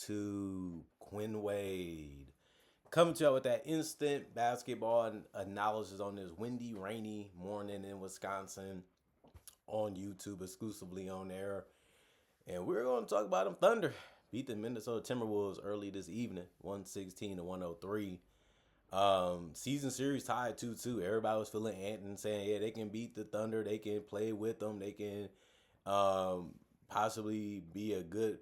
YouTube? Quinn Wade coming to you with that instant basketball analysis on this windy, rainy morning in Wisconsin on YouTube, exclusively on air. And we're going to talk about them Thunder. Beat the Minnesota Timberwolves early this evening, 116 to 103. Season series tied 2-2. Everybody was feeling amped and saying, yeah, they can beat the Thunder. They can play with them. They can possibly be a good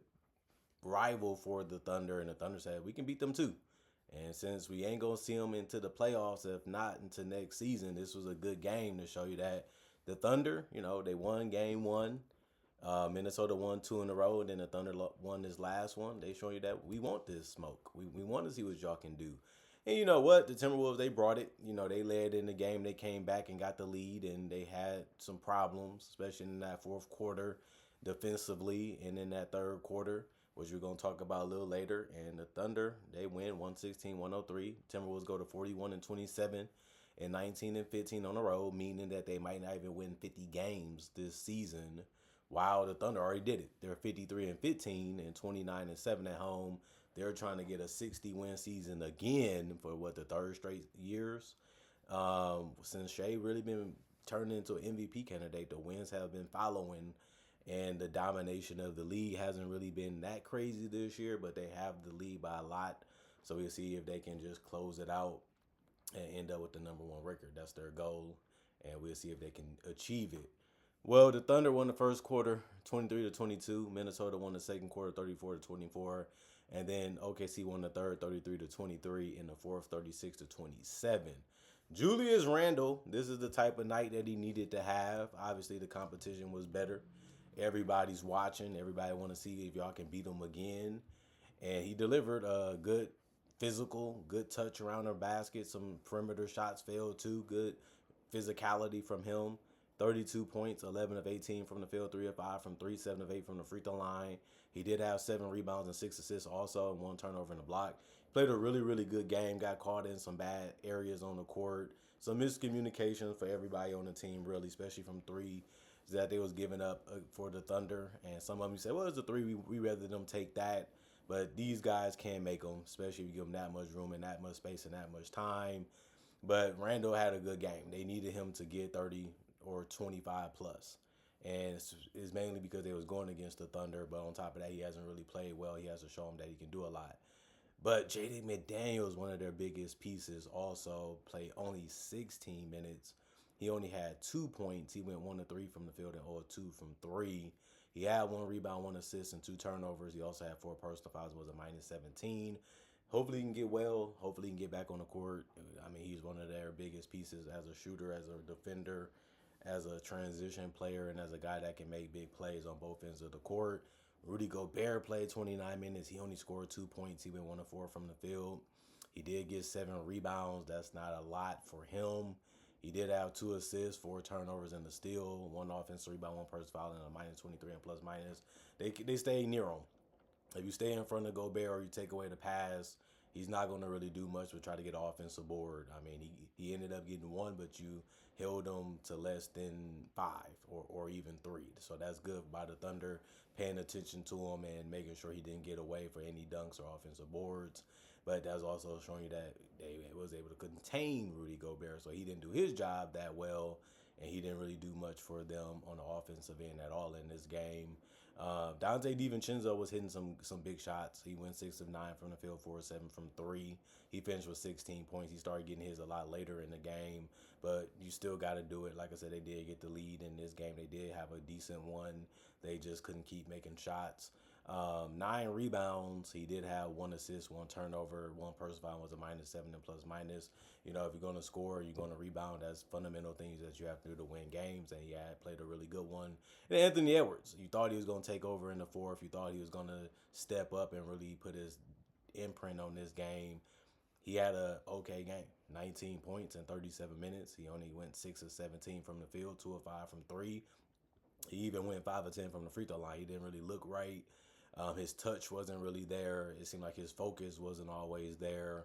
rival for the Thunder. And the Thunder said, we can beat them too. And since we ain't going to see them into the playoffs, if not into next season, this was a good game to show you that the Thunder, they won game one. Minnesota won two in a row, and then the Thunder won this last one. They show you that we want this smoke. We want to see what y'all can do. And you know what? The Timberwolves, they brought it. They led in the game. They came back and got the lead, and they had some problems, especially in that fourth quarter defensively and in that third quarter, which we're going to talk about a little later. And the Thunder, they win 116-103. Timberwolves go to 41-27 and 19-15 on the road, meaning that they might not even win 50 games this season. Wow, the Thunder already did it. They're 53-15 and 29-7 at home. They're trying to get a 60-win season again for the third straight years. Since Shea really been turned into an MVP candidate, the wins have been following, and the domination of the league hasn't really been that crazy this year, but they have the lead by a lot. So we'll see if they can just close it out and end up with the number one record. That's their goal, and we'll see if they can achieve it. Well, the Thunder won the first quarter 23-22. Minnesota won the second quarter 34-24. And then OKC won the third 33-23, and the fourth 36-27. Julius Randle, this is the type of night that he needed to have. Obviously, the competition was better. Everybody's watching. Everybody want to see if y'all can beat him again. And he delivered a good physical, good touch around the basket. Some perimeter shots failed too. Good physicality from him. 32 points, 11 of 18 from the field, 3 of 5 from 3, 7 of 8 from the free throw line. He did have 7 rebounds and 6 assists also, and 1 turnover in the block. Played a really, really good game. Got caught in some bad areas on the court. Some miscommunication for everybody on the team, really, especially from three that they was giving up for the Thunder. And some of them said, well, it's a three. We rather them take that. But these guys can't make them, especially if you give them that much room and that much space and that much time. But Randall had a good game. They needed him to get 30 or 25 plus. And it's mainly because they was going against the Thunder. But on top of that, he hasn't really played well. He has to show them that he can do a lot. But Jaden McDaniels, one of their biggest pieces, also played only 16 minutes. He only had 2 points. He went 1 of 3 from the field and 0 of 2 from 3. He had 1 rebound, 1 assist, and 2 turnovers. He also had 4 personal fouls, was a minus 17. Hopefully he can get well. Hopefully he can get back on the court. I mean, he's one of their biggest pieces as a shooter, as a defender, as a transition player, and as a guy that can make big plays on both ends of the court. Rudy Gobert played 29 minutes. He only scored 2 points. He went 1 of 4 from the field. He did get 7 rebounds. That's not a lot for him. He did have 2 assists, 4 turnovers, and a steal, 1 offensive rebound, 1 personal foul, and a minus 23 and plus minus. They stay near him. If you stay in front of Gobert or you take away the pass, he's not going to really do much but try to get an offensive board. I mean, he ended up getting 1, but you held him to less than 5 or even 3. So that's good by the Thunder, paying attention to him and making sure he didn't get away for any dunks or offensive boards. But that's also showing you that they was able to contain Rudy Gobert, so he didn't do his job that well, and he didn't really do much for them on the offensive end at all in this game. Dante DiVincenzo was hitting some big shots. He went 6 of 9 from the field, 4 of 7 from 3. He finished with 16 points. He started getting his a lot later in the game, but you still got to do it. Like I said, they did get the lead in this game. They did have a decent one. They just couldn't keep making shots. 9 rebounds. He did have 1 assist, 1 turnover, 1 personal foul, was a minus 7 and plus minus. If you're going to score, you're going to rebound. That's fundamental things that you have to do to win games. And he had played a really good one. And Anthony Edwards, you thought he was going to take over in the fourth. You thought he was going to step up and really put his imprint on this game. He had a okay game, 19 points in 37 minutes. He only went 6 of 17 from the field, 2 of 5 from 3. He even went 5 of 10 from the free throw line. He didn't really look right. His touch wasn't really there. It seemed like his focus wasn't always there.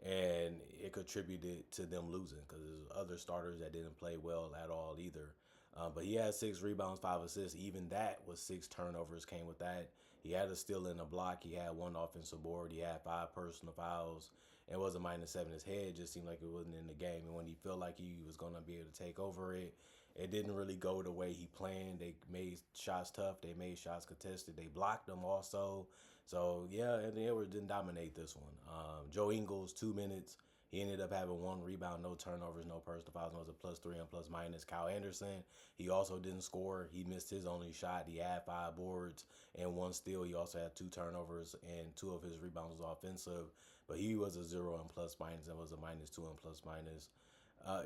And it contributed to them losing because there's other starters that didn't play well at all either. But he had 6 rebounds, 5 assists. Even that was 6 turnovers came with that. He had a steal in a block. He had 1 offensive board. He had 5 personal fouls. It was a -7. His head just seemed like it wasn't in the game. And when he felt like he was going to be able to take over it, it didn't really go the way he planned. They made shots tough. They made shots contested. They blocked them also. So, yeah, Anthony Edwards didn't dominate this one. Joe Ingles, 2 minutes. He ended up having 1 rebound, no turnovers, no personal fouls. It was a +3 and plus minus. Kyle Anderson, he also didn't score. He missed his only shot. He had 5 boards and 1 steal. He also had 2 turnovers, and 2 of his rebounds was offensive. But he was a 0 and plus minus and was a -2 and plus minus.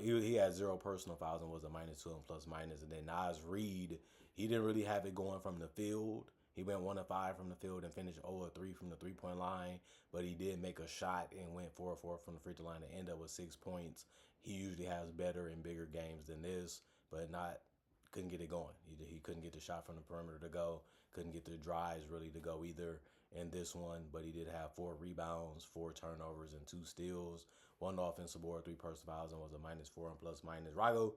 He had 0 personal fouls and was a -2 and plus minus. And then Nas Reed, he didn't really have it going from the field. He went 1 of 5 from the field and finished 0 of 3 from the 3-point line. But he did make a shot and went 4 of 4 from the free throw line to end up with 6 points. He usually has better and bigger games than this, but not couldn't get it going. He couldn't get the shot from the perimeter to go. Couldn't get the drives really to go either in this one. But he did have 4 rebounds, 4 turnovers, and 2 steals. 1 offensive board, 3 personal fouls, and was a -4 and plus minus. Rago,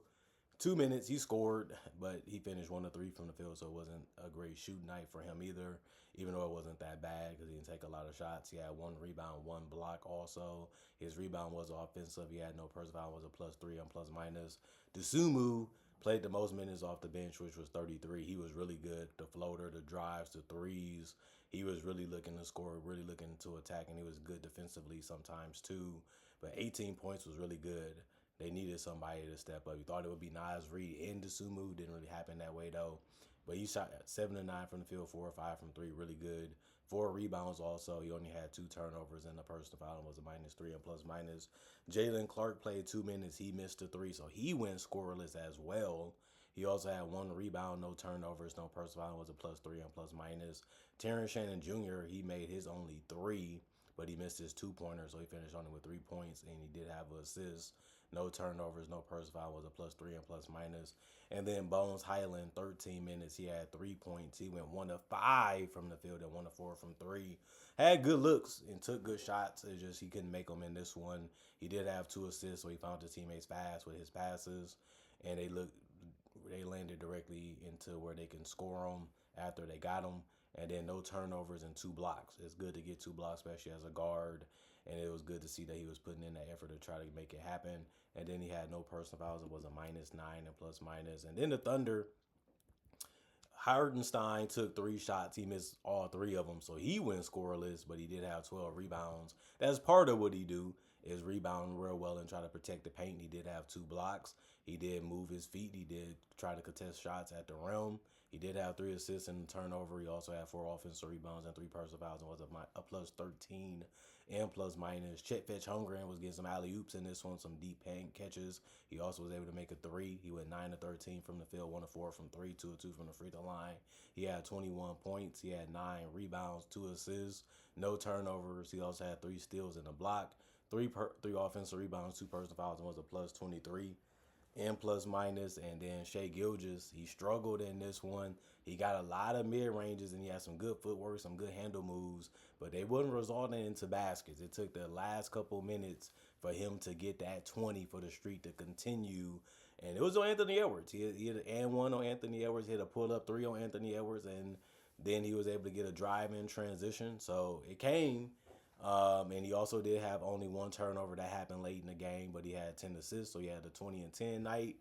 2 minutes, he scored, but he finished 1 of 3 from the field, so it wasn't a great shoot night for him either, even though it wasn't that bad because he didn't take a lot of shots. He had 1 rebound, 1 block also. His rebound was offensive. He had no personal foul, was a +3 and plus minus. Desumu played the most minutes off the bench, which was 33. He was really good. The floater, the drives, the threes. He was really looking to score, really looking to attack, and he was good defensively sometimes too. But 18 points was really good. They needed somebody to step up. You thought it would be Nas Reed and Desumu. Didn't really happen that way though. But he shot 7 of 9 from the field, 4 of 5 from three, really good. 4 rebounds also. He only had 2 turnovers and the personal foul was a -3 and plus minus. Jalen Clark played 2 minutes. He missed a 3, so he went scoreless as well. He also had 1 rebound, no turnovers, no personal foul, was a +3 and plus minus. Terrence Shannon Jr., he made his only 3, but he missed his 2-pointer, so he finished only with 3 points, and he did have an assist. No turnovers, no personal foul, was a +3 and plus minus. And then Bones Highland, 13 minutes. He had 3 points. He went 1 of 5 from the field and 1 of 4 from three. Had good looks and took good shots. It's just he couldn't make them in this one. He did have 2 assists, so he found his teammates fast with his passes, and they landed directly into where they can score them after they got them. And then no turnovers and 2 blocks. It's good to get 2 blocks, especially as a guard. And it was good to see that he was putting in that effort to try to make it happen. And then he had no personal fouls. It was a -9 and plus minus. And then the Thunder, Hardenstein took 3 shots. He missed all 3 of them, so he went scoreless, but he did have 12 rebounds. That's part of what he do, is rebound real well and try to protect the paint. He did have 2 blocks. He did move his feet. He did try to contest shots at the rim. He did have 3 assists and a turnover. He also had 4 offensive rebounds and 3 personal fouls and was a +13 and plus minus. Chet Fetch Holmgren was getting some alley-oops in this one, some deep paint catches. He also was able to make a 3. He went 9 of 13 from the field, 1 of 4 from 3, 2 of 2 from the free throw line. He had 21 points. He had 9 rebounds, 2 assists, no turnovers. He also had 3 steals and a block, 3 offensive rebounds, 2 personal fouls, and was a +23 and plus minus. And then Shai Gilgeous, he struggled in this one. He got a lot of mid-ranges and he had some good footwork, some good handle moves, but they wasn't resulting into baskets. It took the last couple minutes for him to get that 20 for the streak to continue. And it was on Anthony Edwards. He hit an and one on Anthony Edwards, hit a pull-up 3 on Anthony Edwards, and then he was able to get a drive-in transition. So it came. And he also did have only 1 turnover that happened late in the game, but he had 10 assists, so he had a 20 and 10 night.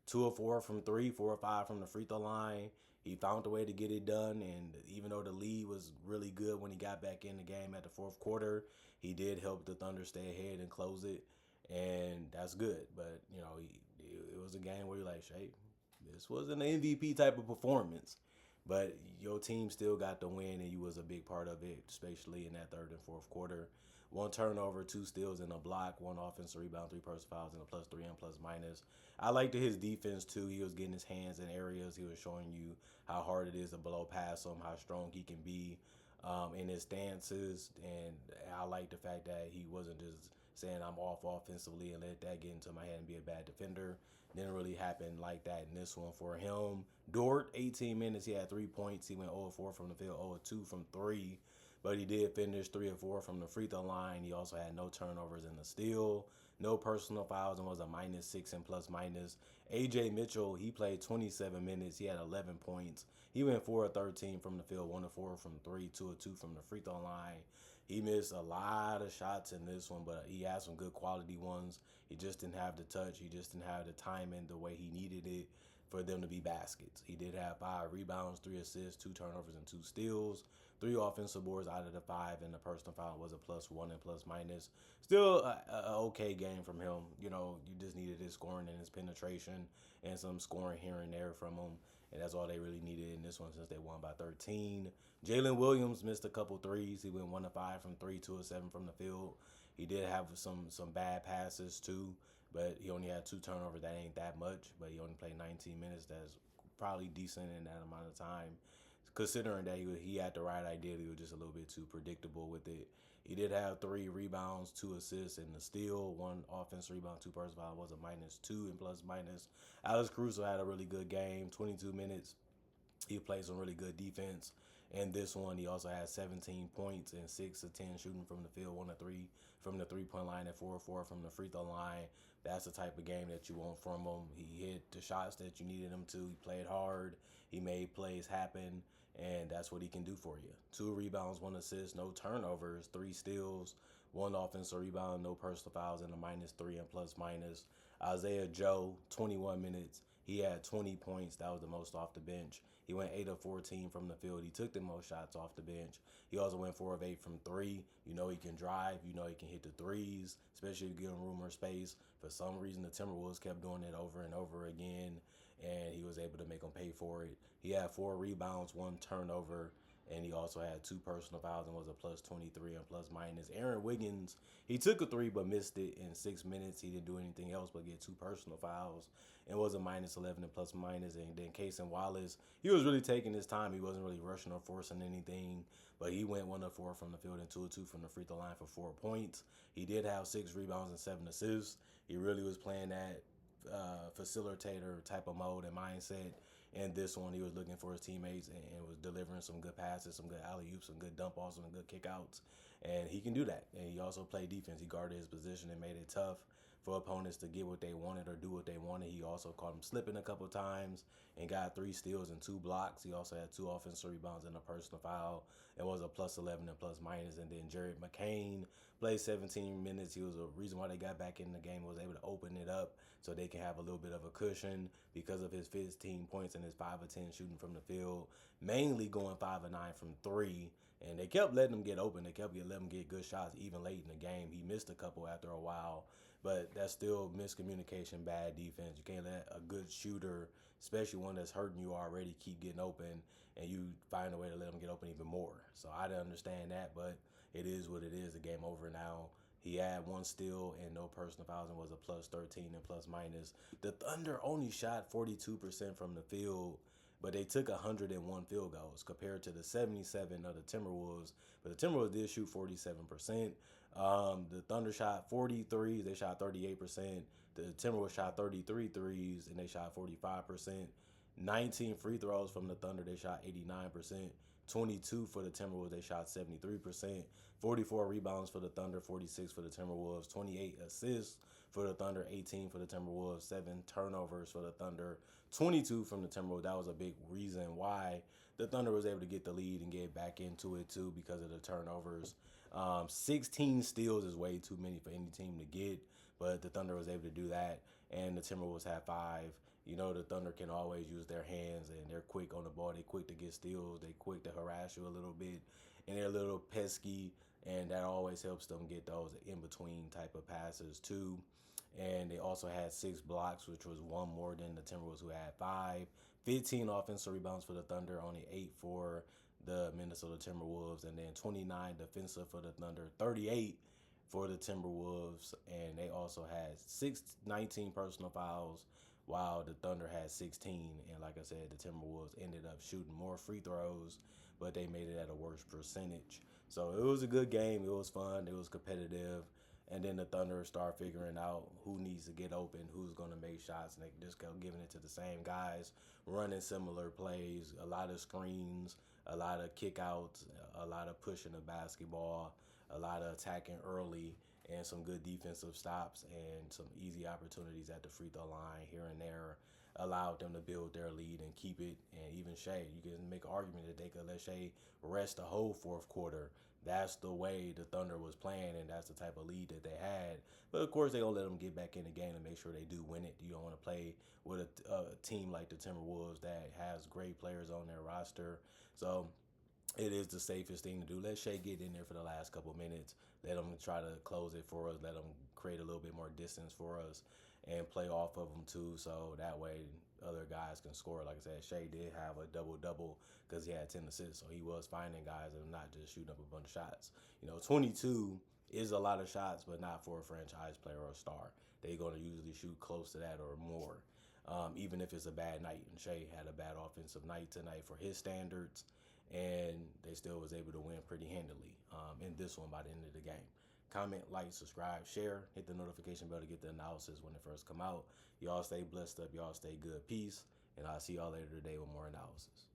2 of 4 from 3, 4 of 5 from the free throw line. He found a way to get it done, and even though the lead was really good when he got back in the game at the fourth quarter, he did help the Thunder stay ahead and close it, and that's good. But, it was a game where you're like, Shai, this wasn't an MVP type of performance. But your team still got the win, and you was a big part of it, especially in that third and fourth quarter. 1 turnover, 2 steals, and a block, 1 offensive rebound, 3 personal fouls, and a +3 and plus minus. I liked his defense, too. He was getting his hands in areas. He was showing you how hard it is to blow past him, how strong he can be in his stances. And I like the fact that he wasn't just saying I'm off offensively and let that get into my head and be a bad defender. Didn't really happen like that in this one for him. Dort, 18 minutes, he had 3 points. He went 0 of 4 from the field, 0 of 2 from 3. But he did finish 3 of 4 from the free throw line. He also had no turnovers in the steal. no personal fouls, and was a -6 and plus minus. AJ Mitchell, he played 27 minutes. He had 11 points. He went 4 of 13 from the field, 1 of 4 from three, 2 of 2 from the free throw line. He missed a lot of shots in this one, but he had some good quality ones. He just didn't have the touch. He just didn't have the timing the way he needed it for them to be baskets. He did have 5 rebounds, 3 assists, 2 turnovers, and 2 steals. 3 offensive boards out of the 5, and the personal foul was a +1 and plus minus. Still a okay game from him. You know, you just needed his scoring and his penetration and some scoring here and there from him. And that's all they really needed in this one since they won by 13. Jalen Williams missed a couple threes. He went 1 of 5 from 3, 2 of 7 from the field. He did have some bad passes too, but he only had 2 turnovers. That ain't that much, but he only played 19 minutes. That's probably decent in that amount of time. Considering that he had the right idea, he was just a little bit too predictable with it. He did have 3 rebounds, 2 assists, and a steal. 1 offensive rebound, 2 personal foul, was a -2 and plus minus. Alex Caruso had a really good game, 22 minutes. He played some really good defense. And this one, he also had 17 points and 6 of 10 shooting from the field, 1 of 3 from the 3-point line, and 4 of 4 from the free throw line. That's the type of game that you want from him. He hit the shots that you needed him to. He played hard. He made plays happen, and that's what he can do for you. 2 rebounds, 1 assist, no turnovers, 3 steals, 1 offensive rebound, no personal fouls, and a -3 and plus minus. Isaiah Joe, 21 minutes. He had 20 points. That was the most off the bench. He went 8 of 14 from the field. He took the most shots off the bench. He also went 4 of 8 from 3. You know he can drive. You know he can hit the threes, especially if you give him room or space. For some reason, the Timberwolves kept doing it over and over again, and he was able to make them pay for it. He had 4 rebounds, 1 turnover, and he also had 2 personal fouls and was a +23 and plus minus. Aaron Wiggins, he took a 3 but missed it in 6 minutes. He didn't do anything else but get 2 personal fouls and was a -11 and plus minus. And then Cason Wallace, he was really taking his time. He wasn't really rushing or forcing anything, but he went 1 of 4 from the field and 2 of 2 from the free throw line for 4 points. He did have 6 rebounds and 7 assists. He really was playing that facilitator type of mode and mindset. And this one, he was looking for his teammates and was delivering some good passes, some good alley-oops, some good dump-offs, some good kickouts. And he can do that. And he also played defense. He guarded his position and made it tough for opponents to get what they wanted or do what they wanted. He also caught him slipping a couple times and got 3 steals and 2 blocks. He also had 2 offensive rebounds and a personal foul. It was a +11 and plus minus. And then Jared McCain played 17 minutes. He was a reason why they got back in the game, was able to open it up so they can have a little bit of a cushion because of his 15 points and his 5 of 10 shooting from the field, mainly going 5 of 9 from 3. And they kept letting him get open. They kept letting him get good shots even late in the game. He missed a couple after a while, but that's still miscommunication, bad defense. You can't let a good shooter, especially one that's hurting you already, keep getting open, and you find a way to let him get open even more. So I didn't understand that, but it is what it is. The game over now. He had 1 steal and no personal fouls and was a +13 and plus minus. The Thunder only shot 42% from the field, but they took 101 field goals compared to the 77 of the Timberwolves. But the Timberwolves did shoot 47%. The Thunder shot 43s. They shot 38%. The Timberwolves shot 33 threes, and they shot 45%. 19 free throws from the Thunder. They shot 89%. 22 for the Timberwolves. They shot 73%. 44 rebounds for the Thunder, 46 for the Timberwolves. 28 assists for the Thunder, 18 for the Timberwolves. 7 turnovers for the Thunder, 22 from the Timberwolves. That was a big reason why the Thunder was able to get the lead and get back into it too, because of the turnovers. 16 steals is way too many for any team to get, but the Thunder was able to do that, and the Timberwolves had 5. You know, the Thunder can always use their hands, and they're quick on the ball. They're quick to get steals. They're quick to harass you a little bit, and they're a little pesky, and that always helps them get those in-between type of passes too. And they also had 6 blocks, which was 1 more than the Timberwolves, who had 5. 15 offensive rebounds for the Thunder, only 8 for the Minnesota Timberwolves, and then 29 defensive for the Thunder, 38 for the Timberwolves, and they also had 19 personal fouls, while the Thunder had 16. And like I said, the Timberwolves ended up shooting more free throws, but they made it at a worse percentage. So it was a good game. It was fun. It was competitive. And then the Thunder start figuring out who needs to get open, who's going to make shots, and they just kept giving it to the same guys, running similar plays, a lot of screens, a lot of kickouts, a lot of pushing the basketball, a lot of attacking early, and some good defensive stops and some easy opportunities at the free throw line here and there allowed them to build their lead and keep it. And even Shea, you can make an argument that they could let Shea rest the whole fourth quarter. That's the way the Thunder was playing, and that's the type of lead that they had. But of course, they gonna let them get back in the game and make sure they do win it. You don't want to play with a team like the Timberwolves that has great players on their roster. So it is the safest thing to do. Let Shea get in there for the last couple minutes. Let them try to close it for us. Let them create a little bit more distance for us and play off of them too. So that way other guys can score. Like I said, Shea did have a double-double because he had 10 assists. So he was finding guys and not just shooting up a bunch of shots. 22 is a lot of shots, but not for a franchise player or a star. They're going to usually shoot close to that or more, even if it's a bad night. And Shea had a bad offensive night tonight for his standards, and they still was able to win pretty handily in this one by the end of the game. Comment, like, subscribe, share, hit the notification bell to get the analysis when it first come out. Y'all stay blessed up. Y'all stay good. Peace. And I'll see y'all later today with more analysis.